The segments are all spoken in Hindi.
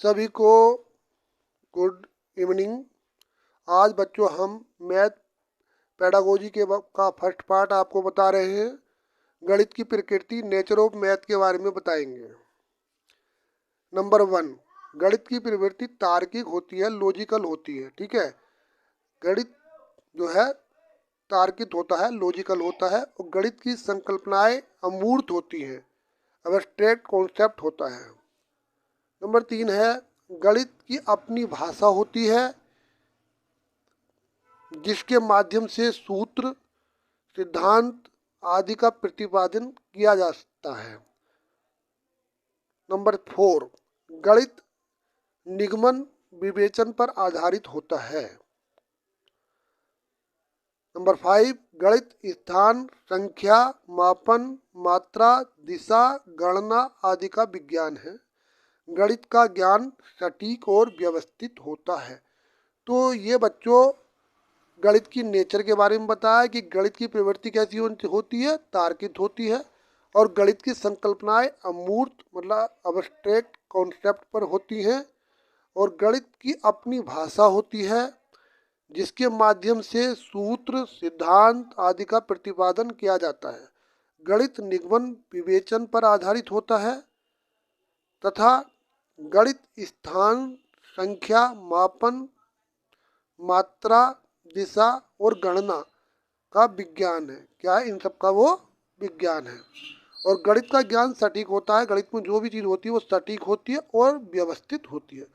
सभी को गुड इवनिंग। आज बच्चों हम मैथ पेडागोजी का फर्स्ट पार्ट आपको बता रहे हैं। गणित की प्रकृति, नेचर ऑफ मैथ के बारे में बताएंगे। नंबर 1, गणित की प्रवृत्ति तार्किक होती है, लॉजिकल होती है। ठीक है, गणित जो है तार्किक होता है, लॉजिकल होता है। और गणित की संकल्पनाएं अमूर्त होती हैं, एब्स्ट्रैक्ट कॉन्सेप्ट होता है। नंबर 3 है, गणित की अपनी भाषा होती है जिसके माध्यम से सूत्र, सिद्धांत आदि का प्रतिपादन किया जा सकता है। नंबर 4, गणित निगमन विवेचन पर आधारित होता है। नंबर 5, गणित स्थान, संख्या, मापन, मात्रा, दिशा, गणना आदि का विज्ञान है। गणित का ज्ञान सटीक और व्यवस्थित होता है। तो ये बच्चों गणित की नेचर के बारे में बताया कि गणित की प्रवृत्ति कैसी होती है, तार्किक होती है। और गणित की संकल्पनाएं अमूर्त मतलब अब्स्ट्रैक्ट कॉन्सेप्ट पर होती हैं। और गणित की अपनी भाषा होती है जिसके माध्यम से सूत्र, सिद्धांत आदि का प्रतिपादन किया जाता है। गणित निगमन विवेचन पर आधारित होता है तथा गणित स्थान, संख्या, मापन, मात्रा, दिशा और गणना का विज्ञान है। क्या है? इन सब का वो विज्ञान है। और गणित का ज्ञान सटीक होता है। गणित में जो भी चीज़ होती है वो सटीक होती है और व्यवस्थित होती है।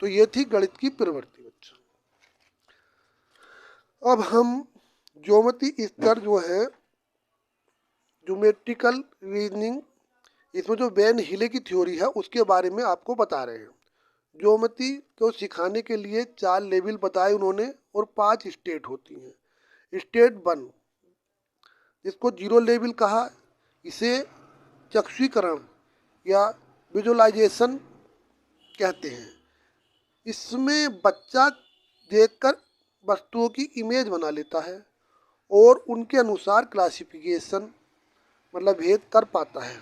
तो ये थी गणित की प्रवृत्ति बच्चों। अब हम ज्योमेट्री स्तर जो है, ज्योमेट्रिकल रीजनिंग, इसमें जो वैन हिले की थ्योरी है उसके बारे में आपको बता रहे हैं। ज्योमेट्री को सिखाने के लिए 4 लेवल बताए उन्होंने और 5 स्टेट होती हैं। स्टेट 1 जिसको 0 लेवल कहा, इसे चक्षुकरण या विजुअलाइजेशन कहते हैं। इसमें बच्चा देखकर वस्तुओं की इमेज बना लेता है और उनके अनुसार क्लासिफिकेशन मतलब भेद कर पाता है।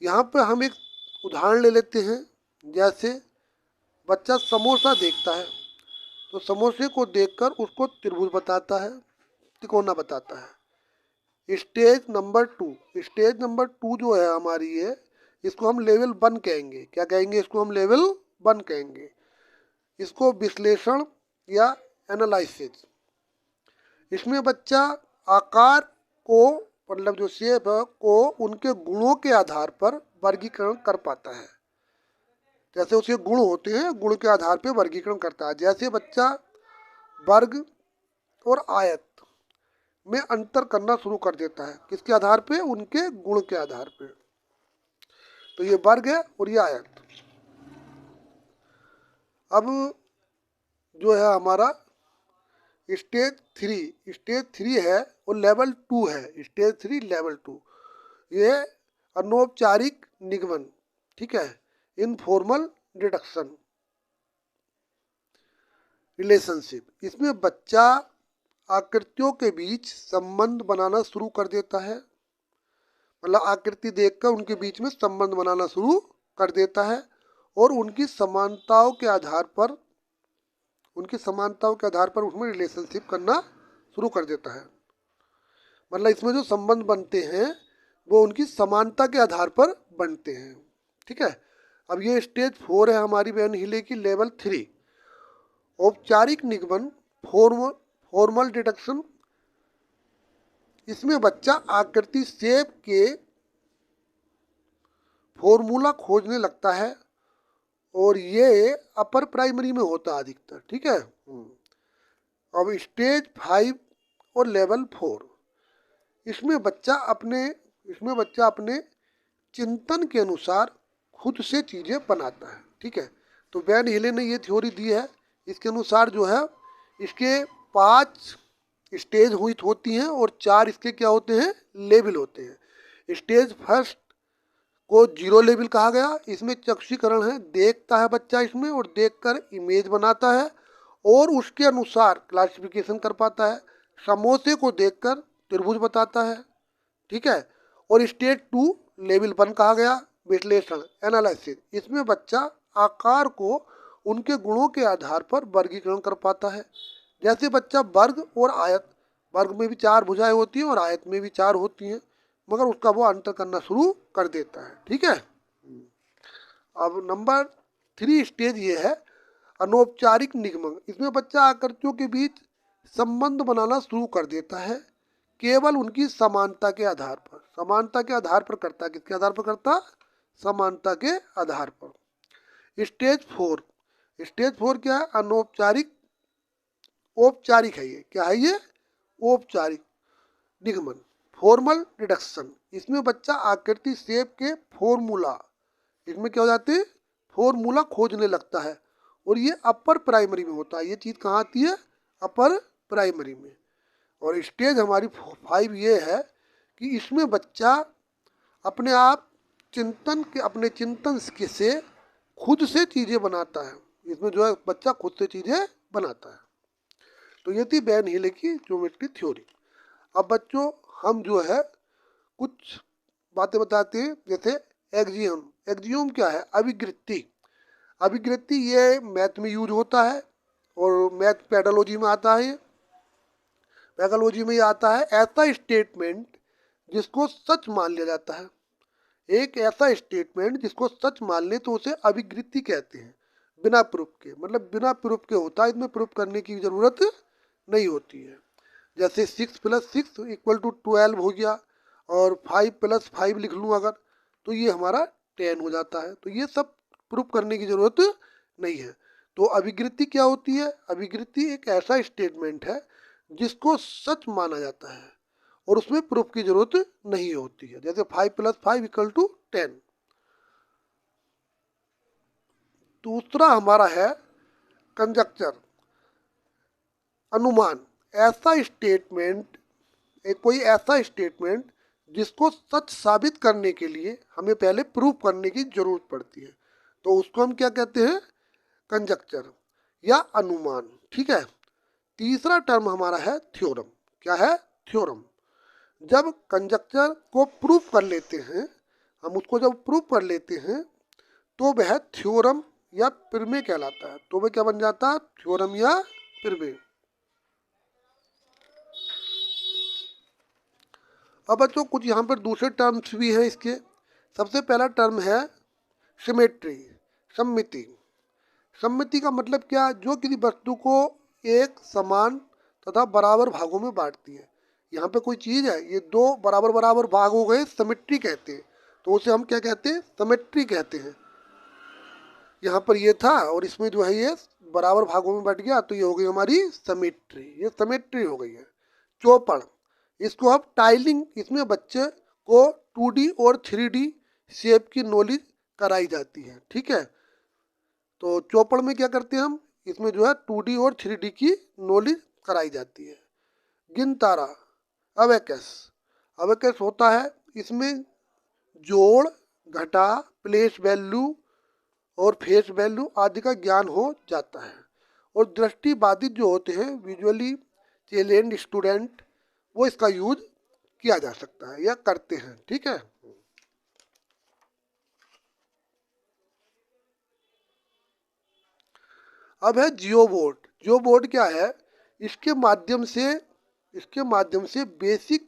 यहाँ पर हम एक उदाहरण ले लेते हैं। जैसे बच्चा समोसा देखता है तो समोसे को देखकर उसको त्रिभुज बताता है, तिकोना बताता है। स्टेज नंबर 2 जो है हमारी है, इसको हम लेवल 1 कहेंगे। क्या कहेंगे? इसको हम लेवल 1 कहेंगे। इसको विश्लेषण या एनालिसिस। इसमें बच्चा आकार को मतलब जो शेप है को उनके गुणों के आधार पर वर्गीकरण कर पाता है। जैसे उसके गुण होते हैं, गुण के आधार पर वर्गीकरण करता है। जैसे बच्चा वर्ग और आयत में अंतर करना शुरू कर देता है। किसके आधार पे? उनके गुण के आधार पे। तो ये वर्ग है और ये आयत। अब जो है हमारा स्टेज 3 है और लेवल 2 है। स्टेज 3 लेवल 2 ये अनौपचारिक निगमन, ठीक है, इनफॉर्मल डिडक्शन रिलेशनशिप। इसमें बच्चा आकृतियों के बीच संबंध बनाना शुरू कर देता है। मतलब आकृति देखकर उनके बीच में संबंध बनाना शुरू कर देता है और उनकी समानताओं के आधार पर उसमें रिलेशनशिप करना शुरू कर देता है। मतलब इसमें जो संबंध बनते हैं वो उनकी समानता के आधार पर बनते हैं। ठीक है। अब ये स्टेज 4 है हमारी वैन हिले की, लेवल 3 औपचारिक निगमन, फॉर्मल डिडक्शन। इसमें बच्चा आकृति शेप के फॉर्मूला खोजने लगता है और ये अपर प्राइमरी में होता है अधिकतर। ठीक है। अब स्टेज 5 और लेवल 4, इसमें बच्चा अपने चिंतन के अनुसार खुद से चीज़ें बनाता है। ठीक है। तो वैन हिले ने ये थ्योरी दी है। इसके अनुसार जो है इसके 5 स्टेज होती हैं और 4 इसके क्या होते हैं? लेवल होते हैं। स्टेज फर्स्ट को 0 लेवल कहा गया। इसमें चक्षुकरण है, देखता है बच्चा इसमें और देखकर इमेज बनाता है और उसके अनुसार क्लासिफिकेशन कर पाता है। समोसे को देखकर त्रिभुज बताता है। ठीक है। और स्टेज 2 लेवल 1 कहा गया। विश्लेषण एनालिसिस। इसमें बच्चा आकार को उनके गुणों के आधार पर वर्गीकरण कर पाता है। जैसे बच्चा वर्ग और आयत, वर्ग में भी 4 भुजाएं होती हैं और आयत में भी 4 होती हैं, मगर उसका वो अंतर करना शुरू कर देता है। ठीक है। अब नंबर 3 स्टेज ये है अनौपचारिक निगमन। इसमें बच्चा आकृतियों के बीच संबंध बनाना शुरू कर देता है केवल उनकी समानता के आधार पर। समानता के आधार पर करता है। किसके आधार पर करता? समानता के आधार पर। स्टेज 4। स्टेज 4 क्या है? अनौपचारिक। औपचारिक है ये। क्या है ये? औपचारिक निगमन, फॉर्मल रिडक्शन। इसमें बच्चा आकृति शेप के फॉर्मूला, इसमें क्या हो जाते हैं? फॉर्मूला खोजने लगता है, और ये अपर प्राइमरी में होता है। ये चीज़ कहाँ आती है? अपर प्राइमरी में। और स्टेज हमारी 5 ये है कि इसमें बच्चा अपने आप चिंतन के, अपने चिंतन से खुद से चीज़ें बनाता है। इसमें जो है बच्चा खुद से चीज़ें बनाता है। तो ये थी वैन हीले की ज्योमेट्री थ्योरी। अब बच्चों हम जो है कुछ बातें बताते हैं, जैसे एक्जियम। एक्जियम क्या है? अभिवृत्ति। अभिवृत्ति ये मैथ में यूज होता है और मैथ पेडोलॉजी में आता है। पैथोलॉजी में ये आता है ऐसा स्टेटमेंट जिसको सच मान लिया जाता है। एक ऐसा स्टेटमेंट जिसको सच मान ले तो उसे अभिवृत्ति कहते हैं, बिना प्रूफ के। मतलब बिना प्रूफ के होता है, इसमें प्रूफ करने की जरूरत नहीं होती है। जैसे 6 + 6 = 12 हो गया, और 5 + 5 लिख लूँ अगर, तो ये हमारा 10 हो जाता है। तो ये सब प्रूफ करने की जरूरत नहीं है। तो अभिवृत्ति क्या होती है? अभिवृत्ति एक ऐसा स्टेटमेंट है जिसको सच माना जाता है और उसमें प्रूफ की जरूरत नहीं होती है। जैसे 5 + 5 = 10। दूसरा हमारा है कंजक्चर, अनुमान। ऐसा स्टेटमेंट, कोई ऐसा स्टेटमेंट जिसको सच साबित करने के लिए हमें पहले प्रूफ करने की जरूरत पड़ती है, तो उसको हम क्या कहते हैं? कंजक्चर या अनुमान। ठीक है। तीसरा टर्म हमारा है थ्योरम। क्या है? थ्योरम। जब कंजक्चर को प्रूफ कर लेते हैं, हम उसको जब प्रूफ कर लेते हैं तो वह थ्योरम या प्रमेय कहलाता है। तो वह क्या बन जाता है? थ्योरम या प्रमेय। अब बच्चों कुछ यहाँ पर दूसरे टर्म्स भी हैं इसके। सबसे पहला टर्म है सिमेट्री, सममिति। सममिति का मतलब क्या? जो किसी वस्तु को एक समान तथा बराबर भागों में बांटती है। यहाँ पे कोई चीज़ है, ये 2 बराबर बराबर भाग हो गए, सिमेट्री कहते हैं। तो उसे हम क्या कहते हैं? सिमेट्री कहते हैं। यहाँ पर ये था और इसमें जो है ये बराबर भागों में बट गया, तो ये हो गई हमारी सिमेट्री। ये सिमेट्री हो गई है। चौपड़, इसको अब टाइलिंग, इसमें बच्चे को 2D और 3D शेप की नॉलेज कराई जाती है। ठीक है। तो चौपड़ में क्या करते हैं हम? इसमें जो है 2D और 3D की नॉलेज कराई जाती है। गिनतारा, अबेकस। अबेकस होता है, इसमें जोड़, घटा, प्लेस वैल्यू और फेस वैल्यू आदि का ज्ञान हो जाता है। और दृष्टिबाधित जो होते हैं, विजुअली चैलेंज्ड स्टूडेंट, वो इसका यूज किया जा सकता है या करते हैं। ठीक है। अब है जियो बोर्ड। जियो बोर्ड क्या है? इसके माध्यम से बेसिक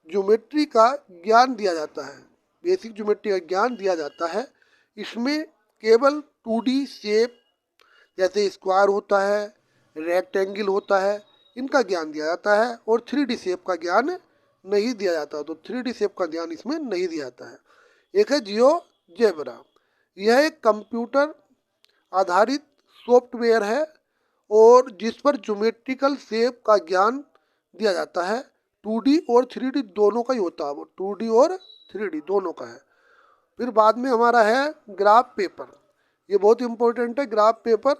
ज्योमेट्री का ज्ञान दिया जाता है। बेसिक ज्योमेट्री का ज्ञान दिया जाता है। इसमें केवल 2D शेप, जैसे स्क्वायर होता है, रेक्टेंगल होता है, इनका ज्ञान दिया जाता है, और 3D शेप का ज्ञान नहीं दिया जाता। तो 3D शेप का ज्ञान इसमें नहीं दिया जाता है। एक है जियोजेब्रा। यह एक कंप्यूटर आधारित सॉफ्टवेयर है और जिस पर ज्योमेट्रिकल शेप का ज्ञान दिया जाता है। 2D और 3D दोनों का ही होता है, वो 2D और 3D दोनों का है। फिर बाद में हमारा है ग्राफ पेपर। ये बहुत इंपॉर्टेंट है, ग्राफ पेपर।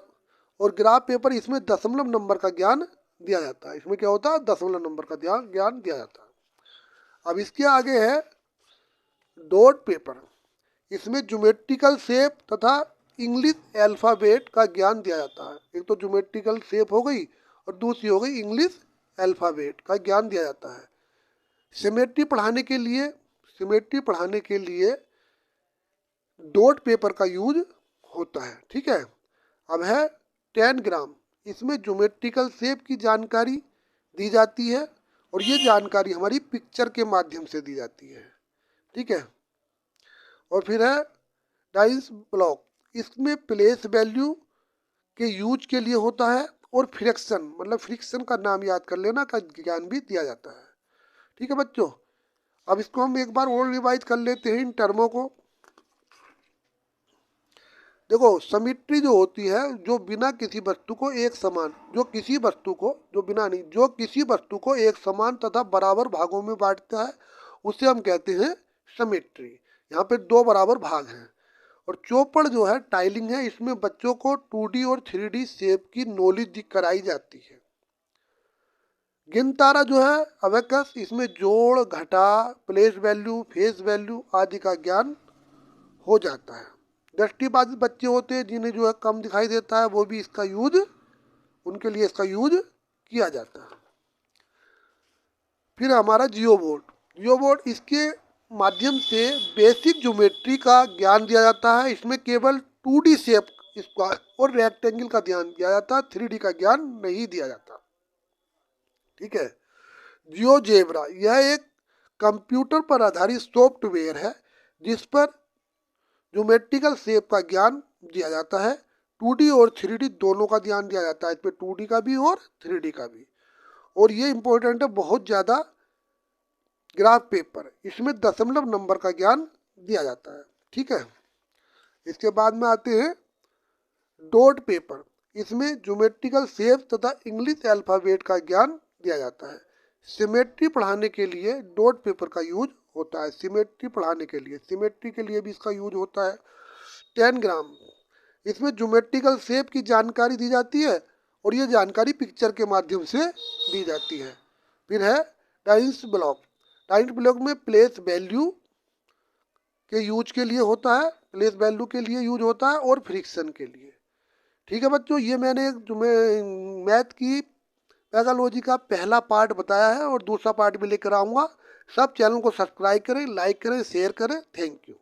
और ग्राफ पेपर, इसमें दशमलव नंबर का ज्ञान दिया जाता है। इसमें क्या होता है? दशमलव नंबर का ज्ञान दिया जाता है। अब इसके आगे है डॉट पेपर। इसमें ज्योमेट्रिकल शेप तथा इंग्लिश अल्फ़ाबेट का ज्ञान दिया जाता है। एक तो ज्योमेट्रिकल शेप हो गई और दूसरी हो गई इंग्लिश अल्फ़ाबेट का ज्ञान दिया जाता है। सिमेट्री पढ़ाने के लिए डॉट पेपर का यूज होता है। ठीक है, अब है 10 ग्राम। इसमें ज्योमेट्रिकल शेप की जानकारी दी जाती है और ये जानकारी हमारी पिक्चर के माध्यम से दी जाती है। ठीक है, और फिर है डाइस ब्लॉक। इसमें प्लेस वैल्यू के यूज के लिए होता है और फ्रिक्शन, मतलब फ्रिक्शन का नाम याद कर लेना, का ज्ञान भी दिया जाता है। ठीक है बच्चों, अब इसको हम एक बार और रिवाइज कर लेते हैं इन टर्मों को। देखो, सिमेट्री जो होती है, जो बिना किसी वस्तु को एक समान, जो किसी वस्तु को, जो बिना नहीं, जो किसी वस्तु को एक समान तथा बराबर भागों में बांटता है, उसे हम कहते हैं सिमेट्री। यहाँ पे दो बराबर भाग हैं। और चौपड़ जो है, टाइलिंग है, इसमें बच्चों को 2D और 3D शेप की नॉलेज कराई जाती है। गिनतारा जो है अबेकस, इसमें जोड़, घटा, प्लेस वैल्यू, फेस वैल्यू आदि का ज्ञान हो जाता है। दृष्टिबाधित बच्चे होते हैं जिन्हें जो है कम दिखाई देता है, वो भी इसका यूज, उनके लिए इसका यूज किया जाता है। फिर हमारा जियो बोर्ड। जियो बोर्ड, इसके माध्यम से बेसिक ज्योमेट्री का ज्ञान दिया जाता है। इसमें केवल 2D शेप, स्क्वायर और रेक्टेंगल का ध्यान दिया जाता है, 3D का ज्ञान नहीं दिया जाता। ठीक है, जियोजेब्रा यह एक कंप्यूटर पर आधारित सॉफ्टवेयर है जिस पर ज्योमेट्रिकल शेप का ज्ञान दिया जाता है। 2D और 3D दोनों का ध्यान दिया जाता है, इस पर 2D का भी और 3D का भी। और ये इंपॉर्टेंट है बहुत ज़्यादा, ग्राफ पेपर, इसमें दशमलव नंबर का ज्ञान दिया जाता है। ठीक है, इसके बाद में आते हैं डॉट पेपर। इसमें ज्योमेट्रिकल शेप तथा इंग्लिश अल्फ़ाबेट का ज्ञान दिया जाता है। सिमेट्री पढ़ाने के लिए डॉट पेपर का यूज होता है। सिमेट्री पढ़ाने के लिए, सिमेट्री के लिए भी इसका यूज होता है। 10 ग्राम, इसमें ज्योमेट्रिकल शेप की जानकारी दी जाती है और ये जानकारी पिक्चर के माध्यम से दी जाती है। फिर है डाइस ब्लॉक। डाइस ब्लॉक में प्लेस वैल्यू के यूज के लिए होता है, प्लेस वैल्यू के लिए यूज होता है और फ्रिक्शन के लिए। ठीक है बच्चों, ये मैंने तुम्हें मैथ की पैथोलॉजी का पहला पार्ट बताया है और दूसरा पार्ट भी लेकर आऊँगा। सब चैनल को सब्सक्राइब करें, लाइक करें, शेयर करें। Thank you.